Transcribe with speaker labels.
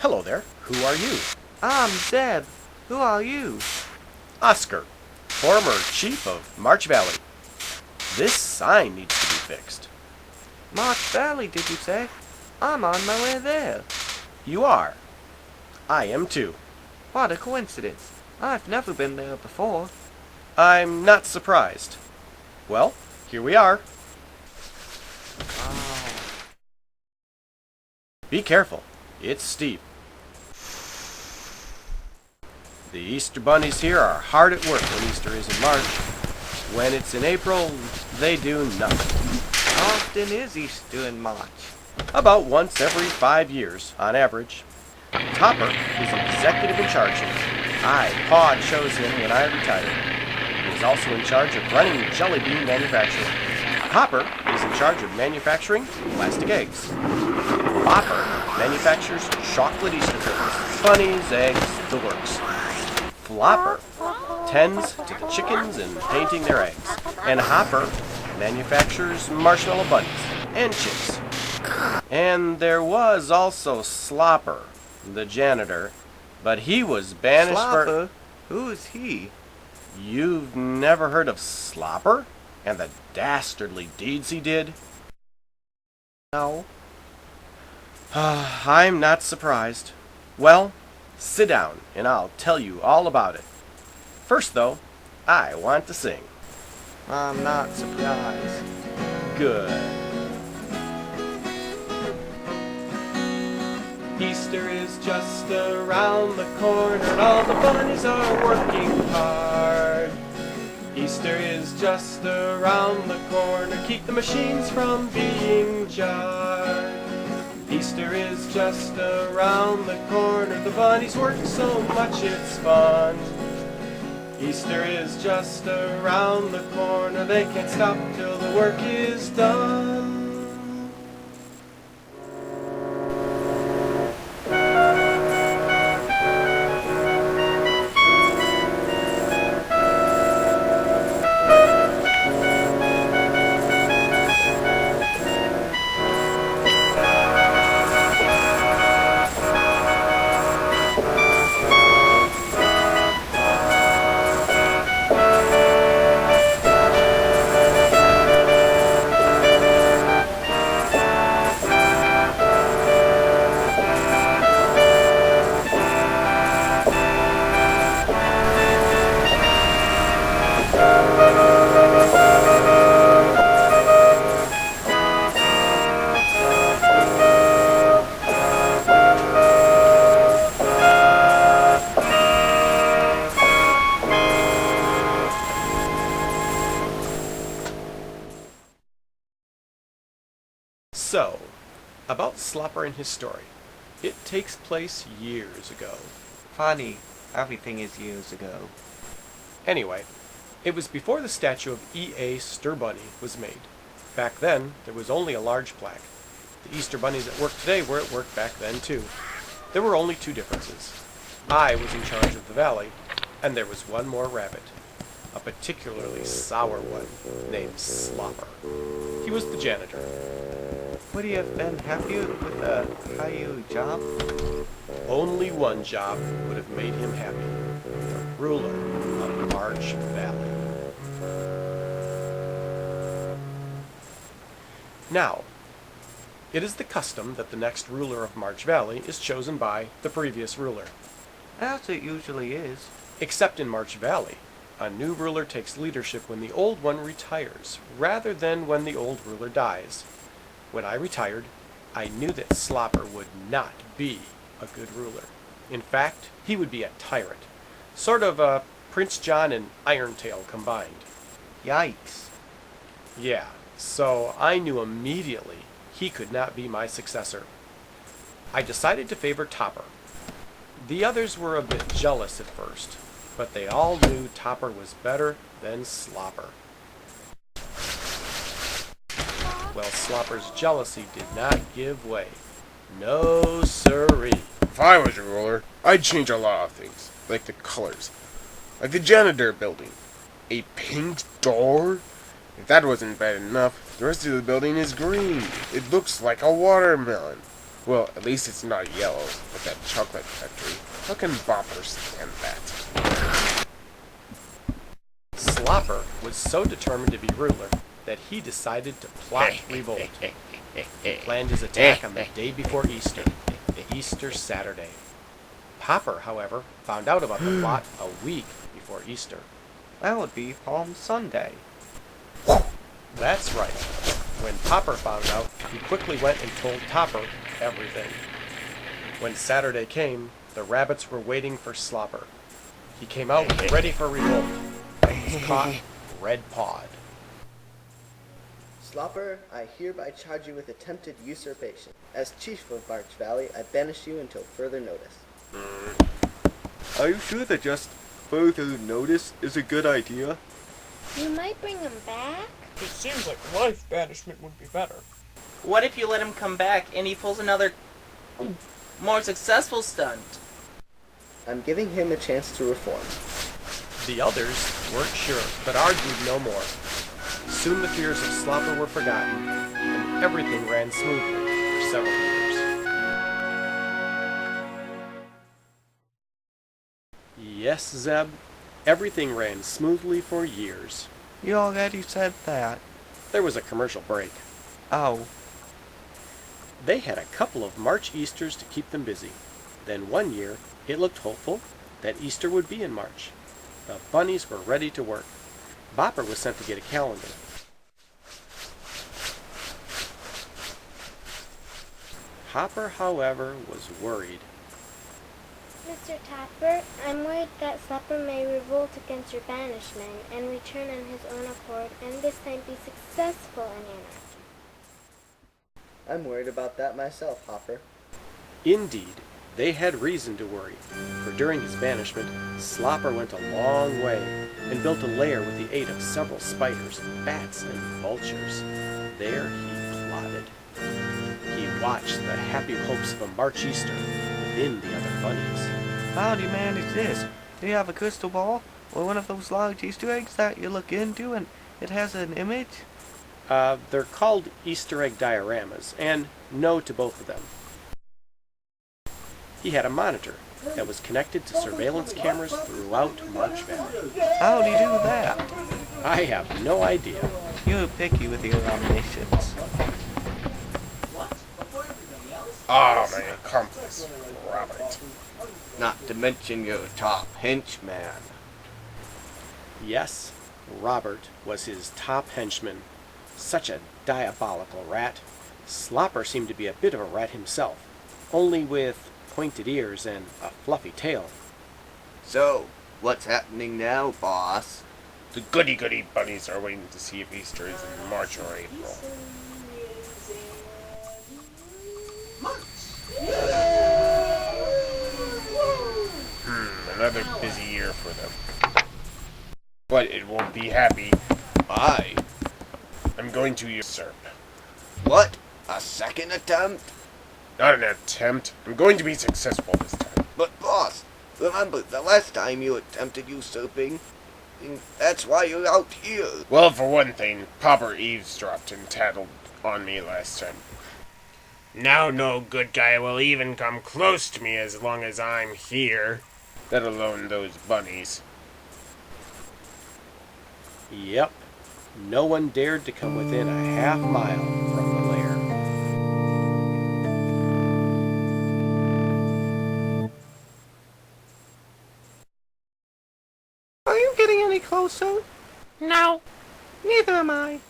Speaker 1: Hello there. Who are you?
Speaker 2: I'm Zeb. Who are you?
Speaker 1: Oscar, former chief of March Valley. This sign needs to be fixed.
Speaker 2: March Valley, did you say? I'm on my way there.
Speaker 1: You are. I am too.
Speaker 2: What a coincidence. I've never been there before.
Speaker 1: I'm not surprised. Well, here we are.
Speaker 2: Wow.
Speaker 1: Be careful. It's steep. The Easter bunnies here are hard at work when Easter is in March. When it's in April, they do nothing.
Speaker 2: How often is Easter in March?
Speaker 1: About once every 5 years, on average. Topper is executive in charge here. Pod chose him when I retired. He is also in charge of running jelly bean manufacturing. Hopper is in charge of manufacturing plastic eggs. Flopper manufactures chocolate Easter cookies, bunnies, eggs, the works. Flopper tends to the chickens and painting their eggs. And Hopper manufactures marshmallow bunnies and chicks. And there was also Slopper, the janitor, but he was banished
Speaker 2: Slopper? Who's he?
Speaker 1: You've never heard of Slopper? And the dastardly deeds he did?
Speaker 2: No.
Speaker 1: I'm not surprised. Well, sit down and I'll tell you all about it. First, though, I want to sing.
Speaker 2: I'm not surprised.
Speaker 1: Good. Easter is just around the corner and all the bunnies are working hard. Easter is just around the corner, keep the machines from being jarred. Easter is just around the corner, the bunnies work so much it's fun. Easter is just around the corner, they can't stop till the work is done. So, about Slopper and his story. It takes place years ago.
Speaker 2: Funny. Everything is years ago.
Speaker 1: Anyway, it was before the statue of E.A. Bunny was made. Back then, there was only a large plaque. The Easter bunnies at work today were at work back then too. There were only two differences. I was in charge of the valley, and there was one more rabbit. A particularly sour one, named Slopper. He was the janitor.
Speaker 2: Would he have been happier with a higher job?
Speaker 1: Only one job would have made him happy. The ruler of March Valley. Now, it is the custom that the next ruler of March Valley is chosen by the previous ruler.
Speaker 2: As it usually is.
Speaker 1: Except in March Valley, a new ruler takes leadership when the old one retires, rather than when the old ruler dies. When I retired, I knew that Slopper would not be a good ruler. In fact, he would be a tyrant. Sort of a Prince John and Irontail combined.
Speaker 2: Yikes.
Speaker 1: Yeah, so I knew immediately he could not be my successor. I decided to favor Topper. The others were a bit jealous at first, but they all knew Topper was better than Slopper. Well, Slopper's jealousy did not give way. No siree.
Speaker 3: If I was a ruler, I'd change a lot of things, like the colors. Like the janitor building. A pink door? If that wasn't bad enough, the rest of the building is green. It looks like a watermelon. Well, at least it's not yellow, like that chocolate factory. How can Bopper stand that?
Speaker 1: Slopper was so determined to be ruler that he decided to plot revolt. He planned his attack on the day before Easter, Easter Saturday. Popper, however, found out about the plot a week before Easter.
Speaker 2: That would be Palm Sunday.
Speaker 1: That's right. When Popper found out, he quickly went and told Topper everything. When Saturday came, the rabbits were waiting for Slopper. He came out ready for revolt, and was caught red-pawed.
Speaker 4: Slopper, I hereby charge you with attempted usurpation. As chief of March Valley, I banish you until further notice.
Speaker 2: Are you sure that just further notice is a good idea?
Speaker 5: You might bring him back.
Speaker 6: It seems like life banishment would be better.
Speaker 7: What if you let him come back and he pulls another, more successful stunt?
Speaker 4: I'm giving him a chance to reform.
Speaker 1: The others weren't sure, but argued no more. Soon the fears of Slopper were forgotten, and everything ran smoothly for several years. Yes, Zeb, everything ran smoothly for years.
Speaker 2: You already said that.
Speaker 1: There was a commercial break.
Speaker 2: Oh,
Speaker 1: They had a couple of March Easters to keep them busy. Then one year, it looked hopeful that Easter would be in March. The bunnies were ready to work. Bopper was sent to get a calendar. Hopper, however, was worried.
Speaker 5: Mr. Topper, I'm worried that Slopper may revolt against your banishment and return on his own accord and this time be successful in anarchy.
Speaker 4: I'm worried about that myself, Hopper.
Speaker 1: Indeed, they had reason to worry, for during his banishment, Slopper went a long way and built a lair with the aid of several spiders, bats, and vultures. There he plotted. He watched the happy hopes of a March Easter within the other bunnies.
Speaker 2: how do you manage this? Do you have a crystal ball? Or one of those large Easter eggs that you look into and it has an image?
Speaker 1: They're called Easter egg dioramas, and no to both of them. He had a monitor that was connected to surveillance cameras throughout March Valley.
Speaker 2: How do you do that?
Speaker 1: I have no idea.
Speaker 2: You're picky with your omniscience.
Speaker 3: Ah, my accomplice, Robert.
Speaker 2: Not to mention your top henchman.
Speaker 1: Yes, Robert was his top henchman. Such a diabolical rat. Slopper seemed to be a bit of a rat himself, only with pointed ears and a fluffy tail.
Speaker 8: So, what's happening now, boss?
Speaker 3: The goody-goody bunnies are waiting to see if Easter is in March or April. Another busy year for them. But it won't be happy. I'm going to usurp.
Speaker 8: What? A second attempt?
Speaker 3: Not an attempt. I'm going to be successful this time.
Speaker 8: But boss, remember the last time you attempted usurping? That's why you're out here.
Speaker 3: Well, for one thing, Popper eavesdropped and tattled on me last time. Now no good guy will even come close to me as long as I'm here. Let alone those bunnies.
Speaker 1: Yep, no one dared to come within a half mile from the lair.
Speaker 2: Are you getting any closer?
Speaker 6: No.
Speaker 2: Neither am I.